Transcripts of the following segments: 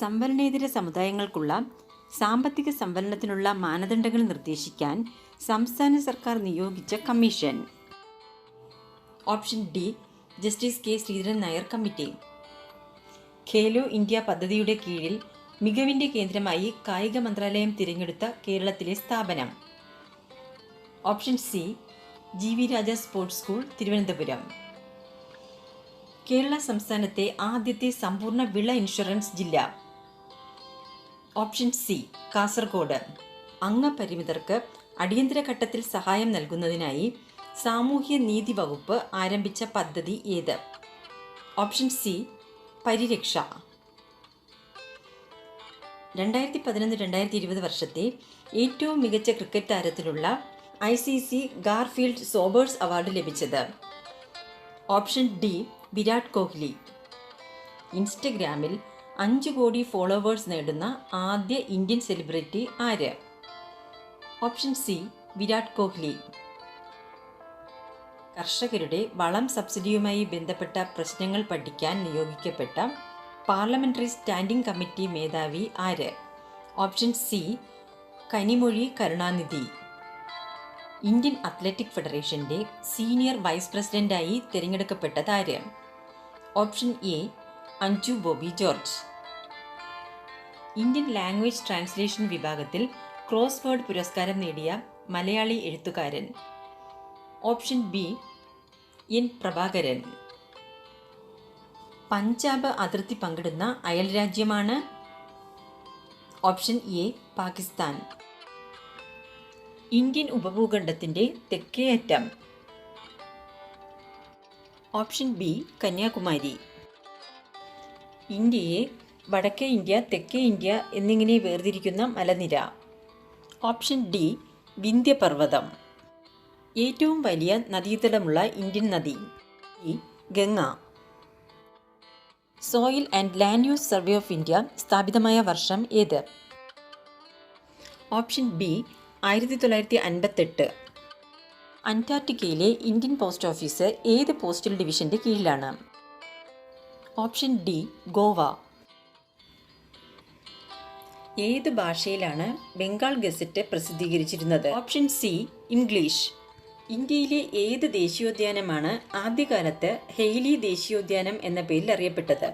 സംവരണേതര സമുദായങ്ങൾക്കുള്ള സാമ്പത്തിക സംവരണത്തിനുള്ള മാനദണ്ഡങ്ങൾ നിർദ്ദേശിക്കാൻ സംസ്ഥാന സർക്കാർ നിയോഗിച്ച commission. Option D justice K Sreedharan Nair committee. Khelo India പദ്ധതിയുടെ കീഴിൽ മികവിൻ്റെ കേന്ദ്രമായി കായിക മന്ത്രാലയം തിരഞ്ഞെടുത്ത കേരളത്തിലെ സ്ഥാപനം. ഓപ്ഷൻ സി ജി വി രാജ സ്പോർട്സ് സ്കൂൾ, തിരുവനന്തപുരം. കേരള സംസ്ഥാനത്തെ ആദ്യത്തെ സമ്പൂർണ്ണ വിള ഇൻഷുറൻസ് ജില്ല. Option C Kasaragod. അംഗപരിമിതർക്ക് അടിയന്തര ഘട്ടത്തിൽ സഹായം നൽകുന്നതിനായി സാമൂഹ്യ നീതി വകുപ്പ് ആരംഭിച്ച പദ്ധതി ഏത്? ഓപ്ഷൻ സി പരിരക്ഷ. 2011-2020 വർഷത്തെ ഏറ്റവും മികച്ച ക്രിക്കറ്റ് താരത്തിനുള്ള ICC ഗാർഫീൽഡ് സോബേഴ്സ് അവാർഡ് ലഭിച്ചത്? Option D Virat Kohli. ഇൻസ്റ്റഗ്രാമിൽ 5 കോടി ഫോളോവേഴ്സ് നേടുന്ന ആദ്യ ഇന്ത്യൻ സെലിബ്രിറ്റി ആര്? Option C Virat Kohli. കർഷകരുടെ വളം സബ്സിഡിയുമായി ബന്ധപ്പെട്ട പ്രശ്നങ്ങൾ പഠിക്കാൻ നിയോഗിക്കപ്പെട്ട പാർലമെന്ററി സ്റ്റാൻഡിംഗ് കമ്മിറ്റി മേധാവി ആര്? Option C Kanimozhi Karunanidhi. Indian athletic ഫെഡറേഷന്റെ സീനിയർ വൈസ് പ്രസിഡന്റായി തിരഞ്ഞെടുക്കപ്പെട്ടതാര്? Option A Anju Bobby George. Indian language translation വിഭാഗത്തിൽ ക്രോസ് വേർഡ് പുരസ്കാരം നേടിയ മലയാളി എഴുത്തുകാരൻ? Option B N Prabhakaran. Punjab അതിർത്തി പങ്കിടുന്ന അയൽരാജ്യമാണ്? Option A Pakistan. ഇന്ത്യൻ ഉപഭൂഖണ്ഡത്തിന്റെ തെക്കേ അറ്റം? Option B Kanyakumari. ഇന്ത്യയെ വടക്കേ ഇന്ത്യ, തെക്കേ ഇന്ത്യ എന്നിങ്ങനെ വേർതിരിക്കുന്ന മലനിര? Option D വിന്ധ്യപർവ്വതം. ഏറ്റവും വലിയ നദീതടമുള്ള ഇന്ത്യൻ നദി? ഈ Ganga. Soil and land use survey of India സ്ഥാപിതമായ വർഷം ഏത്? Option B 1958. അന്റാർട്ടിക്കയിലെ ഇന്ത്യൻ പോസ്റ്റ് ഓഫീസ് ഏത് പോസ്റ്റൽ ഡിവിഷന്റെ കീഴിലാണ്? Option D Goa. ഏത് ഭാഷയിലാണ് ബംഗാൾ ഗസറ്റ് പ്രസിദ്ധീകരിച്ചിരുന്നത്? Option C English. ഇന്ത്യയിലെ ഏത് ദേശീയോദ്യാനമാണ് ആദ്യകാലത്ത് ഹെയ്ലി ദേശീയോദ്യാനം എന്ന പേരിൽ അറിയപ്പെട്ടത്?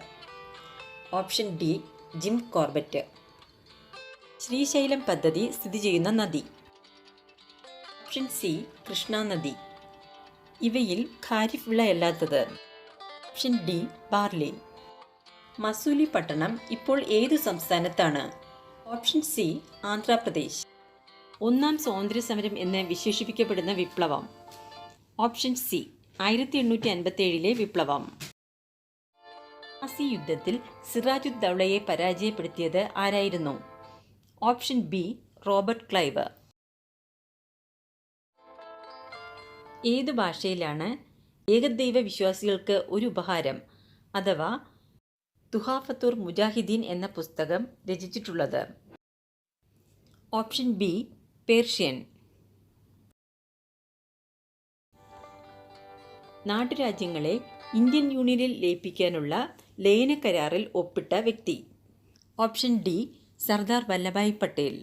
Option D Jim Corbett. Srisailam പദ്ധതി സ്ഥിതി ചെയ്യുന്ന നദി? ഓപ്ഷൻ സി കൃഷ്ണ നദി. ഇവയിൽ ഖാരിഫ് വിളയല്ലാത്തത്? Option D barley. മസൂലി പട്ടണം ഇപ്പോൾ ഏത് സംസ്ഥാനത്താണ്? Option C Andhra Pradesh. ഒന്നാം സ്വാതന്ത്ര്യ സമരം എന്ന് വിശേഷിപ്പിക്കപ്പെടുന്ന വിപ്ലവം? ഓപ്ഷൻ സി 1857 വിപ്ലവം. പ്ലാസി യുദ്ധത്തിൽ സിറാജുദ് ദൗളയെ പരാജയപ്പെടുത്തിയത് ആരായിരുന്നു? Option B Robert Clive. ഏതു ഭാഷയിലാണ് ഏകദൈവ വിശ്വാസികൾക്ക് ഒരു ഉപഹാരം അഥവാ തുഹാഫത്തുർ മുജാഹിദീൻ എന്ന പുസ്തകം രചിച്ചിട്ടുള്ളത്? Option B Persian. നാട്ടുരാജ്യങ്ങളെ ഇന്ത്യൻ യൂണിയനിൽ ലയിപ്പിക്കാനുള്ള ലയന കരാറിൽ ഒപ്പിട്ട വ്യക്തി? Option D Sardar Vallabhbhai Patel.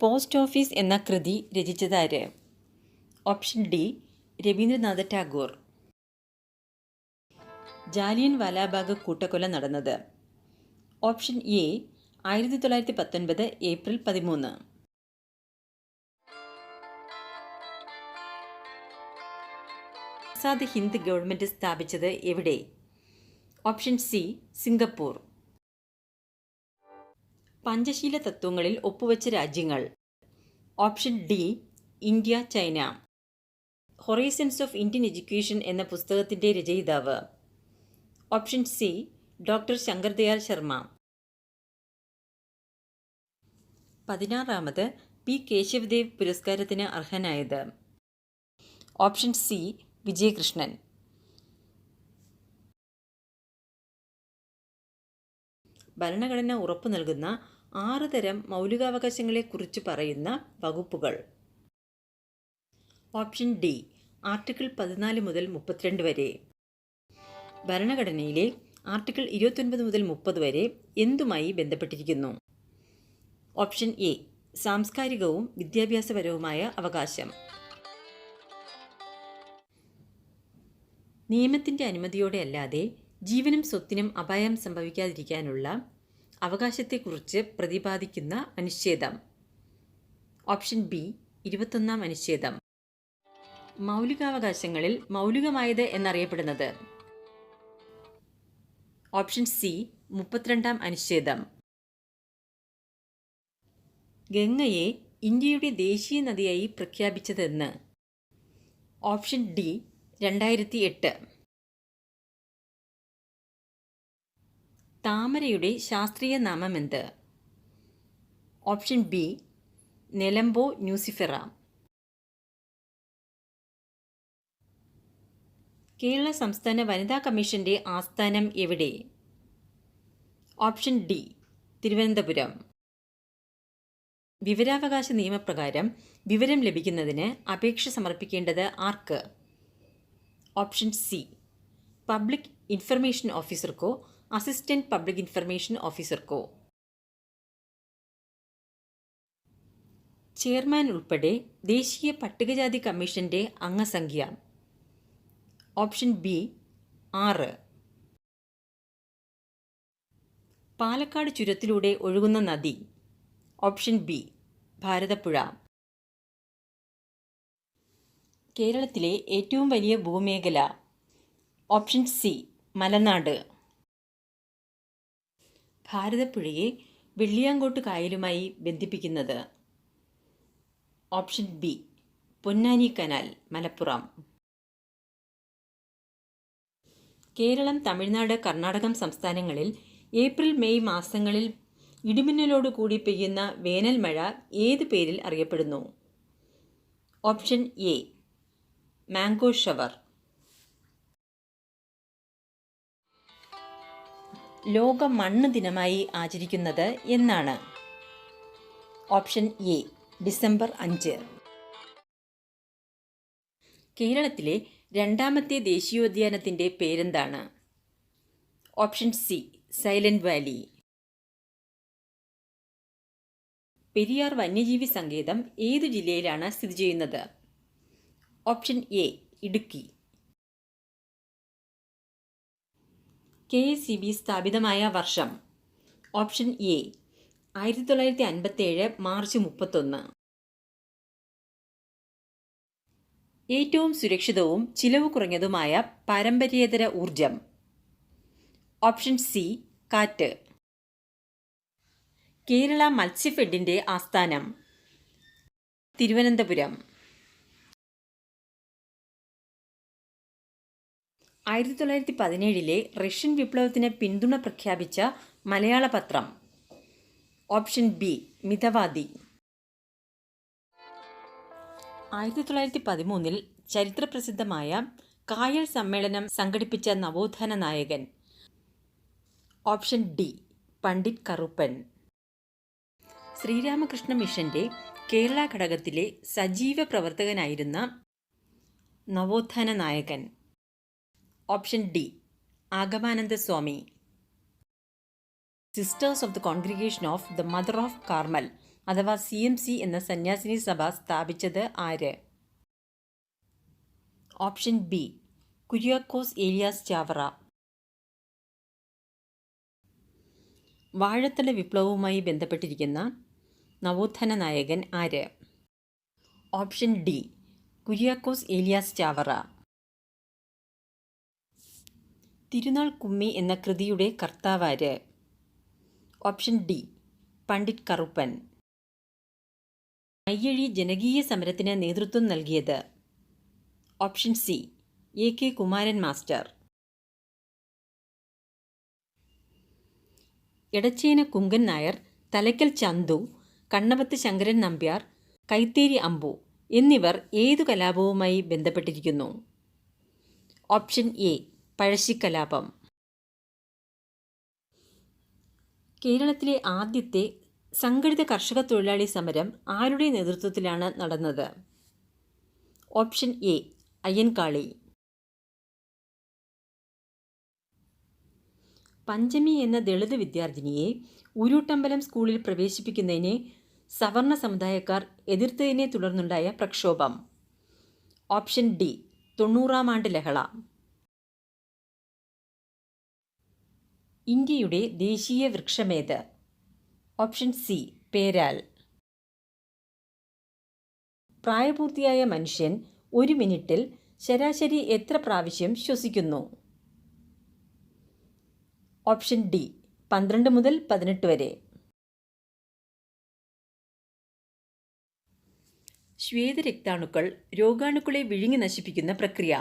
Post office എന്ന കൃതി രചിച്ചതാര്? Option D Rabindranath Tagore. ജാലിയൻ വാലാബാഗ് കൂട്ടക്കൊല നടന്നത്? Option A 1919 April 13. Azad Hind government സ്ഥാപിച്ചത് എവിടെ? Option C Singapore. പഞ്ചശീല തത്വങ്ങളിൽ ഒപ്പുവെച്ച രാജ്യങ്ങൾ? Option D India, China. Horizons of Indian education എന്ന പുസ്തകത്തിന്റെ രചയിതാവ്? Option C doctor Shankar Dayal Sharma. 16ാമത് പി കേശവദേവ് പുരസ്കാരത്തിന് അർഹനായത്? Option C Vijayakrishnan. ഭരണഘടന ഉറപ്പു നൽകുന്ന 6 തരം മൗലികാവകാശങ്ങളെക്കുറിച്ച് പറയുന്ന വകുപ്പുകൾ? ഓപ്ഷൻ ഡി ആർട്ടിക്കിൾ 14 മുതൽ 32 വരെ. ഭരണഘടനയിലെ ആർട്ടിക്കിൾ 29 മുതൽ 30 വരെ എന്തുമായി ബന്ധപ്പെട്ടിരിക്കുന്നു? ഓപ്ഷൻ എ സാംസ്കാരികവും വിദ്യാഭ്യാസപരവുമായ അവകാശം. നിയമത്തിൻ്റെ അനുമതിയോടെ അല്ലാതെ ജീവനും സ്വത്തിനും അപായം സംഭവിക്കാതിരിക്കാനുള്ള അവകാശത്തെക്കുറിച്ച് പ്രതിപാദിക്കുന്ന അനുച്ഛേദം. ഓപ്ഷൻ ബി 21-ാം അനുച്ഛേദം. മൗലികാവകാശങ്ങളിൽ മൗലികമായത് എന്നറിയപ്പെടുന്നത്. ഓപ്ഷൻ സി 32-ാം അനുച്ഛേദം. ഗംഗയെ ഇന്ത്യയുടെ ദേശീയ നദിയായി പ്രഖ്യാപിച്ചതെന്ന്? Option D 2008. താമരയുടെ ശാസ്ത്രീയ നാമമെന്ത്? Option B nelumbo nucifera. Kerala സംസ്ഥാന വനിതാ കമ്മീഷന്റെ ആസ്ഥാനം എവിടെ? Option D Thiruvananthapuram. വിവരാവകാശ നിയമപ്രകാരം വിവരം ലഭിക്കുന്നതിന് അപേക്ഷ സമർപ്പിക്കേണ്ടത് ആർക്ക്? ഓപ്ഷൻ സി പബ്ലിക് ഇൻഫർമേഷൻ ഓഫീസർക്കോ അസിസ്റ്റന്റ് പബ്ലിക് ഇൻഫർമേഷൻ ഓഫീസർക്കോ. ചെയർമാൻ ഉൾപ്പെടെ ദേശീയ പട്ടികജാതി കമ്മീഷന്റെ അംഗസംഖ്യ? Option B 6. പാലക്കാട് ചുരത്തിലൂടെ ഒഴുകുന്ന നദി? Option B Bharathappuzha. കേരളത്തിലെ ഏറ്റവും വലിയ ഭൂമേഖല? ഓപ്ഷൻ സി മലനാട്. ഭാരതപ്പുഴയെ വെള്ളിയാങ്കോട്ട് കായലുമായി ബന്ധിപ്പിക്കുന്നത്? Option B Ponnani canal, Malappuram. Keralam, Tamil Nadu, Karnatakam സംസ്ഥാനങ്ങളിൽ ഏപ്രിൽ മെയ് മാസങ്ങളിൽ ഇടിമിന്നലോട് കൂടി പെയ്യുന്ന വേനൽ മഴ ഏത് പേരിൽ അറിയപ്പെടുന്നു? Option A mango shower. ലോക മണ്ണ് ദിനമായി ആചരിക്കുന്നത് എന്നാണ്? Option A December 5. കേരളത്തിലെ രണ്ടാമത്തെ ദേശീയോദ്യാനത്തിൻ്റെ പേരെന്താണ്? Option C silent Valley. Periyar വന്യജീവി സങ്കേതം ഏതു ജില്ലയിലാണ് സ്ഥിതി ചെയ്യുന്നത്? Option A Idukki. KSEB സ്ഥാപിതമായ വർഷം? Option A 1957 March 31. ഏറ്റവും സുരക്ഷിതവും ചിലവ് കുറഞ്ഞതുമായ പാരമ്പര്യേതര ഊർജം? ഓപ്ഷൻ സി കാറ്റ്. കേരള മത്സ്യഫെഡിന്റെ ആസ്ഥാനം? തിരുവനന്തപുരം. 1917 റഷ്യൻ വിപ്ലവത്തിന് പിന്തുണ പ്രഖ്യാപിച്ച മലയാള പത്രം? Option B Mithavadi. 1913 ചരിത്രപ്രസിദ്ധമായ കായൽ സമ്മേളനം സംഘടിപ്പിച്ച നവോത്ഥാന നായകൻ? Option D Pandit Karuppan. ശ്രീരാമകൃഷ്ണ മിഷന്റെ കേരള ഘടകത്തിലെ സജീവ പ്രവർത്തകനായിരുന്ന നവോത്ഥാന നായകൻ? Option D Agamananda Swami. Sisters of the congregation of the mother of Carmel അഥവാ CMC എന്ന സന്യാസിനി സഭ സ്ഥാപിച്ചത് ആര്? Option B Kuriakose Elias Chavara. വാഴത്തല വിപ്ലവവുമായി ബന്ധപ്പെട്ടിരിക്കുന്ന നവോത്ഥാന നായകൻ ആര്? Option D Kuriakose Elias Chavara. തിരുനാൾ കുമ്മി എന്ന കൃതിയുടെ കർത്താവാര്? Option D Pandit Karuppan. മയ്യഴി ജനകീയ സമരത്തിന് നേതൃത്വം നൽകിയത്? Option C AK Kumaran master. Edachena Kunkan Nair, Thalakkal Chandu, Kannavath Sankaran Nambiar, Kaitheri Ambu എന്നിവർ ഏതു കലാപവുമായി ബന്ധപ്പെട്ടിരിക്കുന്നു? ഓപ്ഷൻ എ പഴശ്ശിക്കലാപം. കേരളത്തിലെ ആദ്യത്തെ സംഘടിത കർഷക തൊഴിലാളി സമരം ആരുടെ നേതൃത്വത്തിലാണ് നടന്നത്? Option A Ayyankali. പഞ്ചമി എന്ന ദളിത് വിദ്യാർത്ഥിനിയെ ഉരുട്ടമ്പലം സ്കൂളിൽ പ്രവേശിപ്പിക്കുന്നതിനെ സവർണ സമുദായക്കാർ എതിർത്തതിനെ തുടർന്നുണ്ടായ പ്രക്ഷോഭം. ഓപ്ഷൻ ഡി 90-ാം ആണ്ട് ലഹള. ഇന്ത്യയുടെ ദേശീയ വൃക്ഷമേത്? ഓപ്ഷൻ സി പേരാൽ. പ്രായപൂർത്തിയായ മനുഷ്യൻ ഒരു മിനിറ്റിൽ ശരാശരി എത്ര പ്രാവശ്യം ശ്വസിക്കുന്നു? ഓപ്ഷൻ ഡി 12 മുതൽ 18 വരെ. ശ്വേതരക്താണുക്കൾ രോഗാണുക്കളെ വിഴുങ്ങി നശിപ്പിക്കുന്ന പ്രക്രിയ.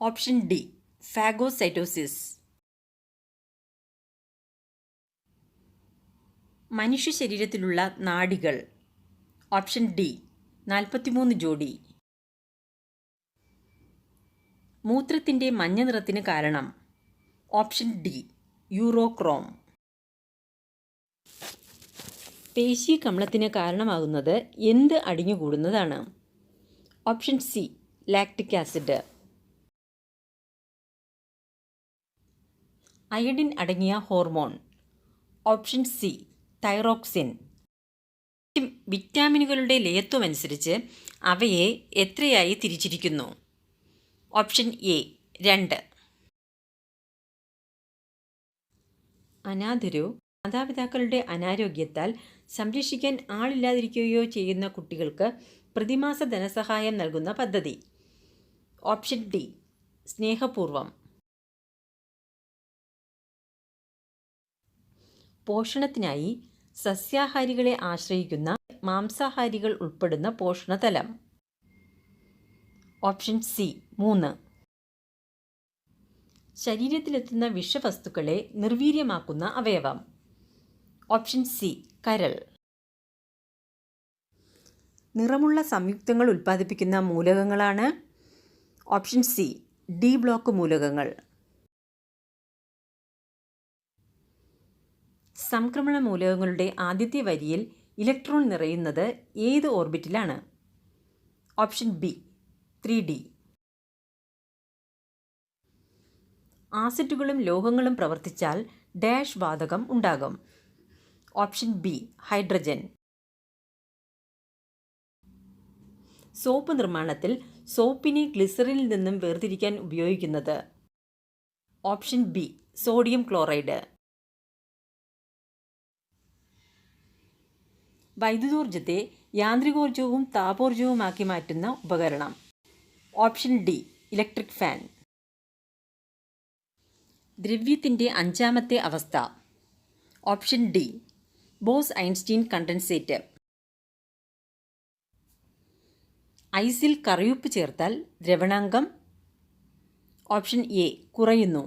Option D phagocytosis. മനുഷ്യ ശരീരത്തിലുള്ള നാഡികൾ. ഓപ്ഷൻ ഡി 43 ജോഡി. മൂത്രത്തിൻ്റെ മഞ്ഞ നിറത്തിന് കാരണം. Option D urochrome. പേശി കമ്ലത്തിന് കാരണമാകുന്നത് എന്ത് അടിഞ്ഞുകൂടുന്നതാണ്? Option C lactic acid. Iodine അടങ്ങിയ ഹോർമോൺ. Option C thyroxine. വിറ്റാമിനുകളുടെ ലയത്വമനുസരിച്ച് അവയെ എത്രയായി തിരിച്ചിരിക്കുന്നു? Option A 2. അനാഥരോ മാതാപിതാക്കളുടെ അനാരോഗ്യത്താൽ സംരക്ഷിക്കാൻ ആളില്ലാതിരിക്കുകയോ ചെയ്യുന്ന കുട്ടികൾക്ക് പ്രതിമാസ ധനസഹായം നൽകുന്ന പദ്ധതി. ഓപ്ഷൻ ഡി സ്നേഹപൂർവം. പോഷണത്തിനായി സസ്യാഹാരികളെ ആശ്രയിക്കുന്ന മാംസാഹാരികൾ ഉൾപ്പെടുന്ന പോഷണതലം. Option C 3. ശരീരത്തിലെത്തുന്ന വിഷവസ്തുക്കളെ നിർവീര്യമാക്കുന്ന അവയവം. ഓപ്ഷൻ സി കരൾ. നിറമുള്ള സംയുക്തങ്ങൾ ഉൽപ്പാദിപ്പിക്കുന്ന മൂലകങ്ങളാണ്. ഓപ്ഷൻ സി ഡി ബ്ലോക്ക് മൂലകങ്ങൾ. സംക്രമണ മൂലകങ്ങളുടെ ആദ്യത്തെ വരിയിൽ ഇലക്ട്രോൺ നിറയുന്നത് ഏത് ഓർബിറ്റിലാണ്? Option B 3D. ആസിഡുകളും ലോഹങ്ങളും പ്രവർത്തിച്ചാൽ ഡാഷ് വാതകം ഉണ്ടാകും. Option B hydrogen. സോപ്പ് നിർമ്മാണത്തിൽ സോപ്പിനെ ഗ്ലിസറിനിൽ നിന്നും വേർതിരിക്കാൻ ഉപയോഗിക്കുന്നത്. Option B sodium chloride. വൈദ്യുതോർജ്ജത്തെ യാന്ത്രികോർജ്ജവും താപോർജ്ജവുമാക്കി മാറ്റുന്ന ഉപകരണം. Option D electric fan. ദ്രവ്യത്തിൻ്റെ 5ാമത്തെ അവസ്ഥ. Option D Bose Einstein condensate. ഐസിൽ കറിയുപ്പ് ചേർത്താൽ ദ്രവണാങ്കം. ഓപ്ഷൻ എ കുറയുന്നു.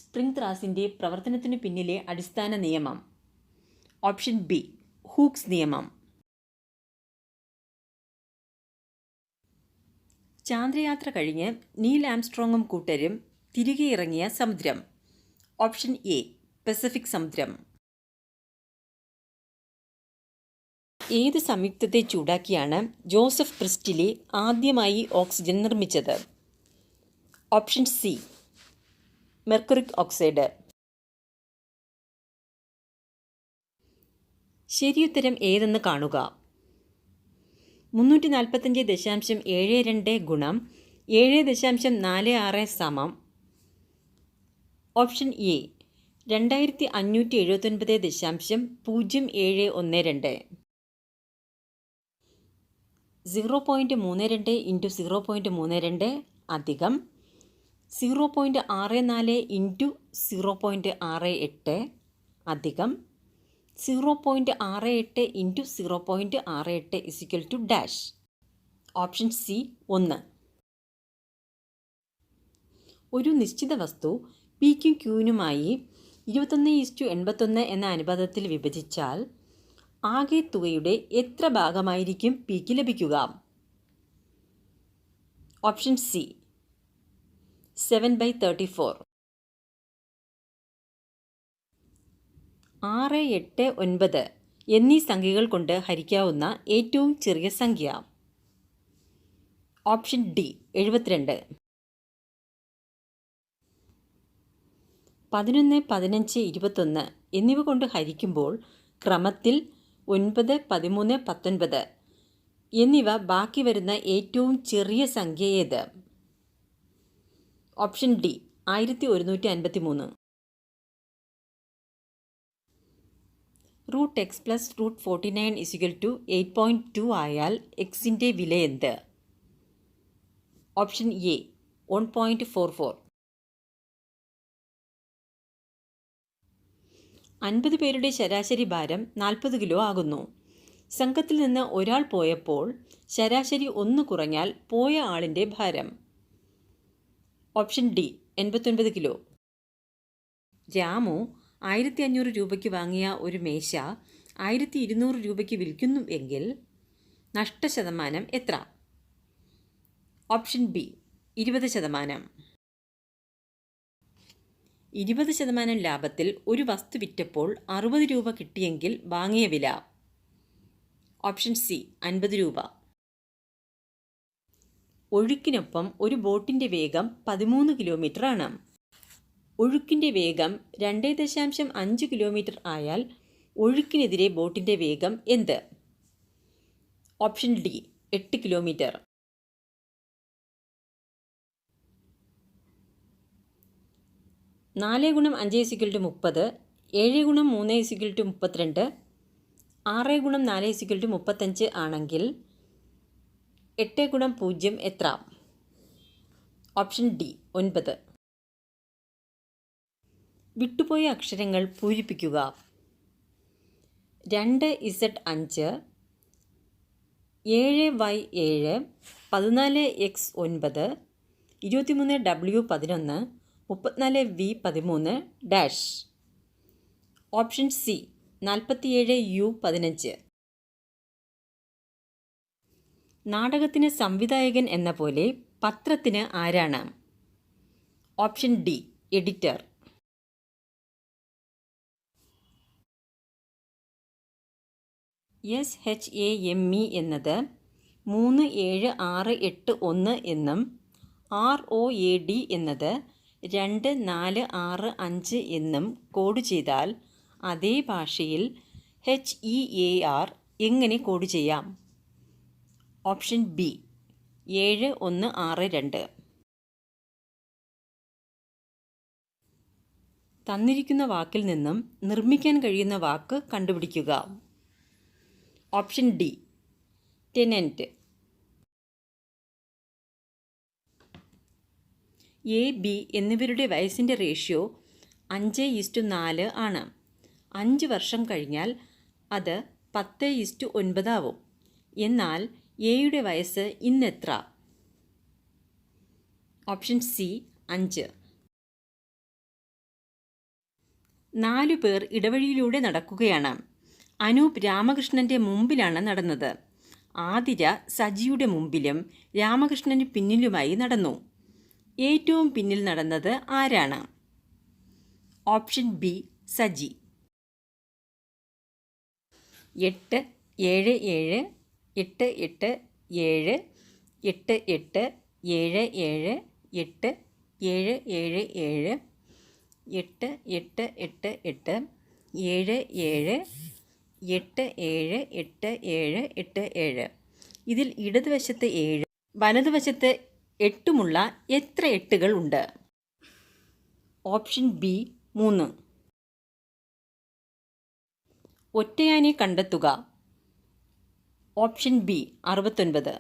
സ്പ്രിംഗ് ത്രാസിൻ്റെ പ്രവർത്തനത്തിനു പിന്നിലെ അടിസ്ഥാന നിയമം. ഓപ്ഷൻ ബി ഹൂക്സ് നിയമം. ചാന്ദ്രയാത്ര കഴിഞ്ഞ് നീൽ ആംസ്ട്രോങ്ങും കൂട്ടരും തിരികെ ഇറങ്ങിയ സമുദ്രം. ഓപ്ഷൻ എ പസഫിക് സമുദ്രം. ഏത് സംയുക്തത്തെ ചൂടാക്കിയാണ് ജോസഫ് പ്രിസ്റ്റിലി ആദ്യമായി ഓക്സിജൻ നിർമ്മിച്ചത്? Option C mercuric oxide. ശരിയുത്തരം ഏതെന്ന് കാണുക. 345.72 ഗുണം 7.46 സമം. Option A 2579.0712. 0.32 × 0.32 അധികം 0.64 × 0.68 അധികം 0.68 × 0.68 = ഡാഷ്. Option C 1. ഒരു നിശ്ചിത വസ്തു പിക്കും ക്യൂനുമായി 21:81 എന്ന അനുപാതത്തിൽ വിഭജിച്ചാൽ ആകെ തുകയുടെ എത്ര ഭാഗമായിരിക്കും പിക്ക് ലഭിക്കുക? Option C 7/34. 6, 8, 9 എന്നീ സംഖ്യകൾ കൊണ്ട് ഹരിക്കാവുന്ന ഏറ്റവും ചെറിയ സംഖ്യ. Option D 72. 11, 15, 21 എന്നിവ കൊണ്ട് ഹരിക്കുമ്പോൾ ക്രമത്തിൽ 9, 13, 19 എന്നിവ ബാക്കി വരുന്ന ഏറ്റവും ചെറിയ സംഖ്യ ഏത്? Option D 1153. Root X plus root 49 8.2 ആയാൽ എക്സിൻ്റെ വില എന്ത്? Option A 1.44. 50 പേരുടെ ശരാശരി ഭാരം 40 കിലോ ആകുന്നു. സംഘത്തിൽ നിന്ന് ഒരാൾ പോയപ്പോൾ ശരാശരി 1 കുറഞ്ഞാൽ പോയ ആളിൻ്റെ ഭാരം. Option D 89 kilo. രാമു 1500 രൂപയ്ക്ക് വാങ്ങിയ ഒരു മേശ 1200 രൂപയ്ക്ക് വിൽക്കുന്നു എങ്കിൽ നഷ്ടശതമാനം എത്ര? Option B 20%. 20% ലാഭത്തിൽ ഒരു വസ്തു വിറ്റപ്പോൾ 60 രൂപ കിട്ടിയെങ്കിൽ വാങ്ങിയ വില. ഓപ്ഷൻ സി 50 രൂപ. ഒഴുക്കിനൊപ്പം ഒരു ബോട്ടിൻ്റെ വേഗം 13 കിലോമീറ്റർ ആണ്. ഒഴുക്കിൻ്റെ വേഗം 2.5 കിലോമീറ്റർ ആയാൽ ഒഴുക്കിനെതിരെ ബോട്ടിൻ്റെ വേഗം എന്ത്? Option D 8 kilometre. 4 × 5 = 30, 7 × 3 = 32, 6 × 4 = 35 ആണെങ്കിൽ 8 × 0 എത്ര? Option D 9. വിട്ടുപോയ അക്ഷരങ്ങൾ പൂരിപ്പിക്കുക. 2z5, 7y7, 14x9, 23w11, 34v13 dash. Option C 47u15. നാടകത്തിന് സംവിധായകൻ എന്ന പോലെ പത്രത്തിന് ആരാണ്? Option D editor. SHAME എന്നത് 37681 എന്നും ROAD എന്നത് 2465 എന്നും കോഡ് ചെയ്താൽ അതേ ഭാഷയിൽ HEAR എങ്ങനെ കോഡ് ചെയ്യാം? Option B 7162. തന്നിരിക്കുന്ന വാക്കിൽ നിന്നും നിർമ്മിക്കാൻ കഴിയുന്ന വാക്ക് കണ്ടുപിടിക്കുക. Option D tenant. A, B എന്നിവരുടെ വയസ്സിൻ്റെ റേഷ്യോ 5:4 ആണ്. 5 വർഷം കഴിഞ്ഞാൽ അത് 10:9 ആവും. എന്നാൽ എയുടെ വയസ്സ് ഇന്നെത്ര? Option C 5. 4 പേർ ഇടവഴിയിലൂടെ നടക്കുകയാണ്. അനൂപ് രാമകൃഷ്ണൻ്റെ മുമ്പിലാണ് നടന്നത്. ആതിര സജിയുടെ മുമ്പിലും രാമകൃഷ്ണന് പിന്നിലുമായി നടന്നു. ഏറ്റവും പിന്നിൽ നടന്നത് ആരാണ്? Option B Saji. 8, 7, 7, 8, 8, 7, 8, 8, 7, 7, 8, 7, 7, 7, 8, 8, 8, 8, 7, 7, 8, 7, 8, 7, 8, 7. ഇതിൽ ഇടതുവശത്ത് 7 വലതുവശത്ത് 8 എത്ര 8 ഉണ്ട്? Option B 3. ഒറ്റയാനെ കണ്ടെത്തുക. Option B 69.